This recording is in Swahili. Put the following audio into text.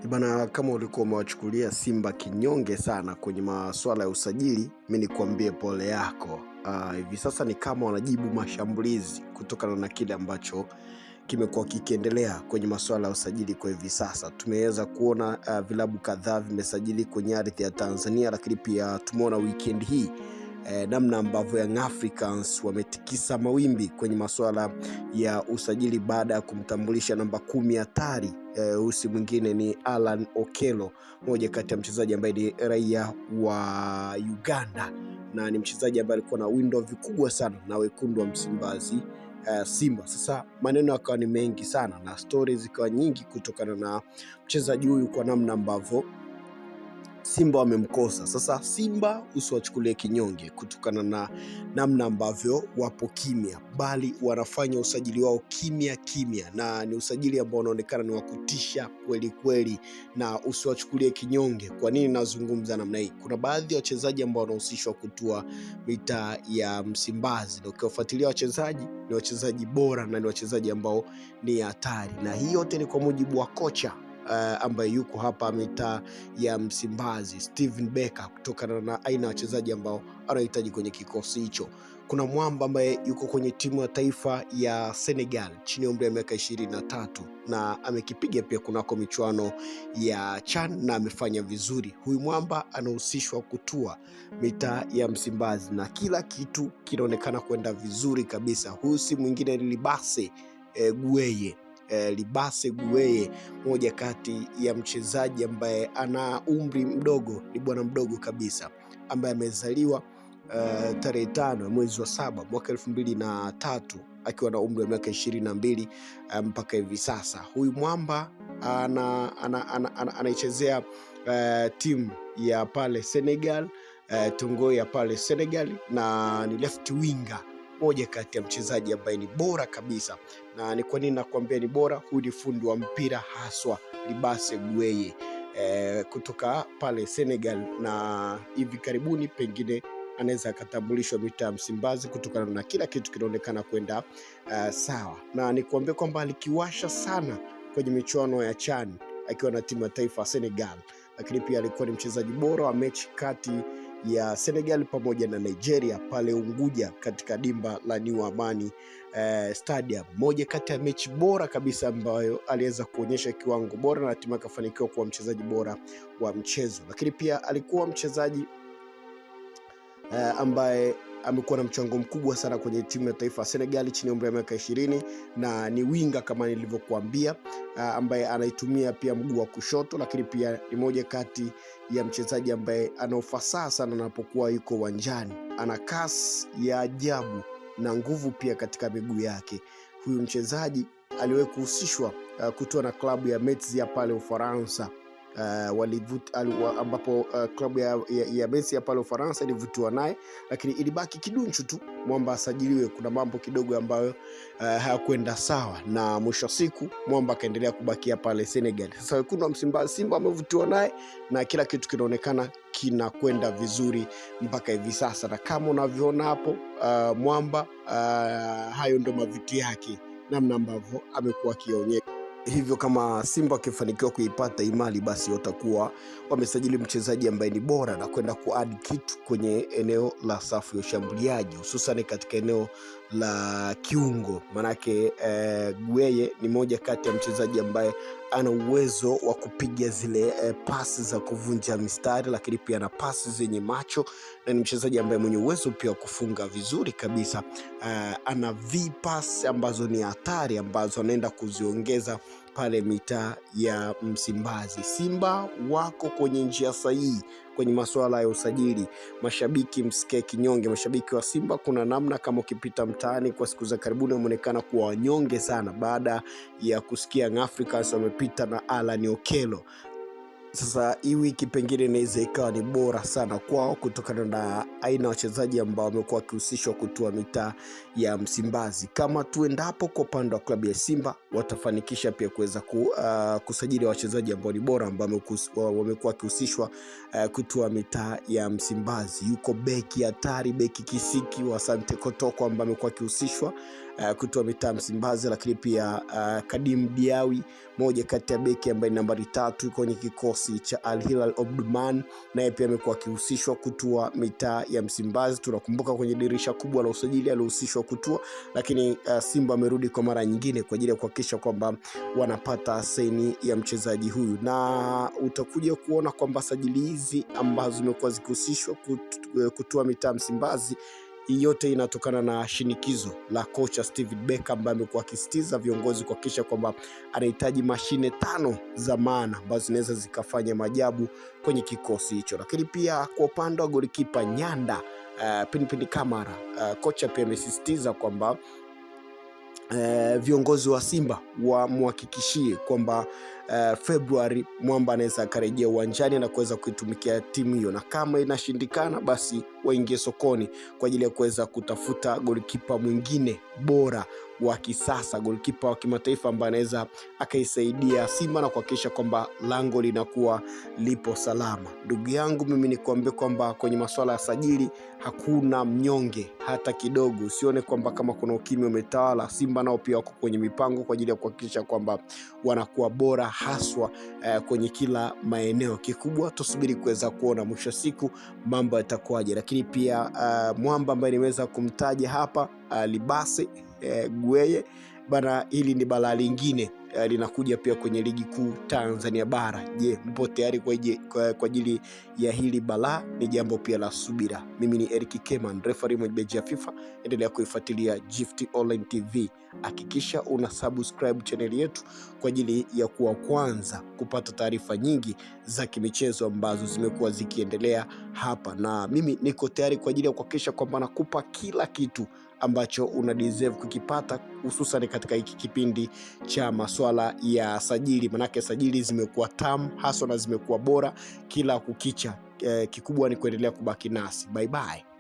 Bana, kama ulikuwa umewachukulia Simba kinyonge sana kwenye masuala ya usajili, mimi nikwambie pole yako. Hivi sasa ni kama wanajibu mashambulizi kutokana na kile ambacho kimekuwa kikiendelea kwenye masuala ya usajili kwa hivi sasa. Tumeweza kuona vilabu kadhaa vimesajili kwenye ardhi ya Tanzania, lakini pia tumeona weekend hii namna ambavyo Young Africans wametikisa mawimbi kwenye masuala ya usajili baada ya kumtambulisha namba 10 hatari. Usi mwingine ni Alan Okello, moja kati ya mchezaji ambaye ni raia wa Uganda na ni mchezaji ambaye alikuwa na window vikubwa sana na wekundu wa Msimbazi Simba. Sasa maneno yakawa ni mengi sana na stories zikawa nyingi kutokana na mchezaji huyu kwa namna ambavyo Simba wamemkosa. Sasa Simba usiwachukulie kinyonge kutokana na namna ambavyo wapo kimya, bali wanafanya usajili wao kimya kimya, na ni usajili ambao unaonekana ni wa kutisha kweli kweli, na usiwachukulie kinyonge. Kwa nini nazungumza namna hii? Kuna baadhi ya wachezaji ambao wanahusishwa kutua mitaa ya Msimbazi, na ukiwafuatilia wachezaji ni wachezaji bora na ni wachezaji ambao ni hatari, na hii yote ni kwa mujibu wa kocha ambaye yuko hapa mitaa ya Msimbazi, Steven Becker, kutokana na aina ya wachezaji ambao anahitaji kwenye kikosi hicho. Kuna mwamba ambaye yuko kwenye timu ya taifa ya Senegal chini ya umri ya miaka 23 na amekipiga pia kunako michuano ya CHAN na amefanya vizuri. Huyu mwamba anahusishwa kutua mitaa ya Msimbazi na kila kitu kinaonekana kwenda vizuri kabisa. Huyu si mwingine ni Libase Gueye. Libase Gueye, moja kati ya mchezaji ambaye ana umri mdogo, ni bwana mdogo kabisa, ambaye amezaliwa tarehe 5 mwezi wa 7 mwaka 2003 akiwa na umri wa miaka 22 mpaka hivi sasa. Huyu mwamba anaichezea timu ya pale Senegal, Tongo ya pale Senegal, na ni left winger, moja kati ya mchezaji ambaye ni bora kabisa. Na ni kwa nini nakwambia ni bora? Huyu ni fundi wa mpira haswa, Libase Gueye kutoka pale Senegal, na hivi karibuni pengine anaweza akatambulishwa mitaa Msimbazi kutokana na kila kitu kinaonekana kwenda sawa. Na nikwambia kwamba alikiwasha sana kwenye michuano ya CHAN akiwa na timu ya taifa Senegal, lakini pia alikuwa ni mchezaji bora wa mechi kati ya Senegal pamoja na Nigeria pale Unguja katika dimba la New Amani Stadium. Moja kati ya mechi bora kabisa ambayo aliweza kuonyesha kiwango bora na hatimaye akafanikiwa kuwa mchezaji bora wa mchezo. Lakini pia alikuwa mchezaji ambaye amekuwa na mchango mkubwa sana kwenye timu ya taifa ya Senegal chini ya umri wa miaka 20, na ni winga kama nilivyokuambia, ambaye anaitumia pia mguu wa kushoto, lakini pia ni moja kati ya mchezaji ambaye ana ufasaha sana anapokuwa yuko uwanjani. Ana kasi ya ajabu na nguvu pia katika miguu yake. Huyu mchezaji aliwahi kuhusishwa kutoa na klabu ya Metz ya pale Ufaransa, ambapo klabu ya Messi ya pale Ufaransa ilivutiwa naye, lakini ilibaki kidunchu tu mwamba asajiliwe. Kuna mambo kidogo ambayo hayakwenda sawa, na mwisho siku mwamba akaendelea kubakia pale Senegal. Sasa wekundu wa Msimbazi Simba amevutiwa naye na kila kitu kinaonekana kinakwenda vizuri mpaka hivi sasa, na kama unavyoona hapo mwamba hayo ndo mavitu yake, namna ambavyo amekuwa akionyesha. Hivyo kama Simba wakifanikiwa kuipata imali, basi watakuwa wamesajili mchezaji ambaye ni bora na kwenda kuadd kitu kwenye eneo la safu ya ushambuliaji, hususan katika eneo la kiungo. Manake Gueye ni moja kati ya mchezaji ambaye ana uwezo wa kupiga zile pasi za kuvunja mistari, lakini pia na pasi zenye macho, na ni mchezaji ambaye mwenye uwezo pia wa kufunga vizuri kabisa. Ana V-pass ambazo ni hatari, ambazo anaenda kuziongeza pale mitaa ya Msimbazi. Simba wako kwenye njia sahihi kwenye masuala ya usajili. Mashabiki msike kinyonge, mashabiki wa Simba kuna namna, kama ukipita mtaani kwa siku za karibuni, wameonekana kuwa wanyonge sana baada ya kusikia Young Africans wamepita na Alan Okello. Sasa hii wiki pengine inaweza ikawa ni bora sana kwao kutokana na aina wachezaji ambao wamekuwa wakihusishwa kutua mitaa ya Msimbazi. Kama tuendapo kwa upande wa klabu ya Simba, watafanikisha pia kuweza kusajili wachezaji ambao ni bora ambao wamekuwa wakihusishwa kutua mitaa ya Msimbazi. Yuko beki hatari, beki kisiki wa Asante Kotoko ambaye amekuwa akihusishwa kutoa mitaa Msimbazi, lakini pia Kadim Diawi, moja kati ya beki ambaye ni nambari 3 kwenye kikosi cha Al Hilal Omdurman, naye pia amekuwa akihusishwa kutoa mitaa ya Msimbazi. Tunakumbuka kwenye dirisha kubwa la usajili alihusishwa kutoa, lakini Simba amerudi kwa mara nyingine kwa ajili ya kuhakikisha kwamba wanapata saini ya mchezaji huyu, na utakuja kuona kwamba sajili hizi ambazo zimekuwa zikihusishwa kutoa mitaa Msimbazi, yote inatokana na shinikizo la kocha Steve Becker ambaye amekuwa akisitiza viongozi kuhakikisha kwamba anahitaji mashine 5 za maana ambazo zinaweza zikafanya maajabu kwenye kikosi hicho. Lakini pia kwa upande wa golikipa Nyanda Pinpin Kamara, kocha pia amesisitiza kwamba viongozi wa Simba wamhakikishie kwamba Februari Mwamba anaweza akarejea uwanjani na kuweza kuitumikia timu hiyo, na kama inashindikana basi waingie sokoni kwa ajili ya kuweza kutafuta golikipa mwingine bora wa kisasa, golikipa wa kimataifa ambaye anaweza akaisaidia Simba na kuhakikisha kwamba lango linakuwa lipo salama. Ndugu yangu, mimi nikuambie kwamba kwenye masuala ya sajili hakuna mnyonge hata kidogo. Usione kwamba kama kuna ukimya umetawala. Simba nao pia wako kwenye mipango kwa ajili ya kuhakikisha kwamba wanakuwa bora haswa kwenye kila maeneo. Kikubwa tusubiri kuweza kuona mwisho siku mambo yatakuwaje. Lakini pia mwamba ambaye nimeweza kumtaja hapa, Libase Gueye bana, hili ni balaa lingine linakuja pia kwenye ligi kuu Tanzania bara. Je, mpo tayari kwa ajili ya hili balaa? Ni jambo pia la subira. Mimi ni Eric Keman, referee mwenyeji ya FIFA. Endelea kuifuatilia Gift Online TV. Hakikisha una subscribe channel yetu kwa ajili ya kuwa kwanza kupata taarifa nyingi za kimichezo ambazo zimekuwa zikiendelea hapa, na mimi niko tayari kwa ajili ya kuhakikisha kwamba nakupa kila kitu ambacho una deserve kukipata, hususan katika hiki kipindi cha masuala ya sajili. Manake sajili zimekuwa tamu hasa na zimekuwa bora kila kukicha. Kikubwa ni kuendelea kubaki nasi. Bye bye.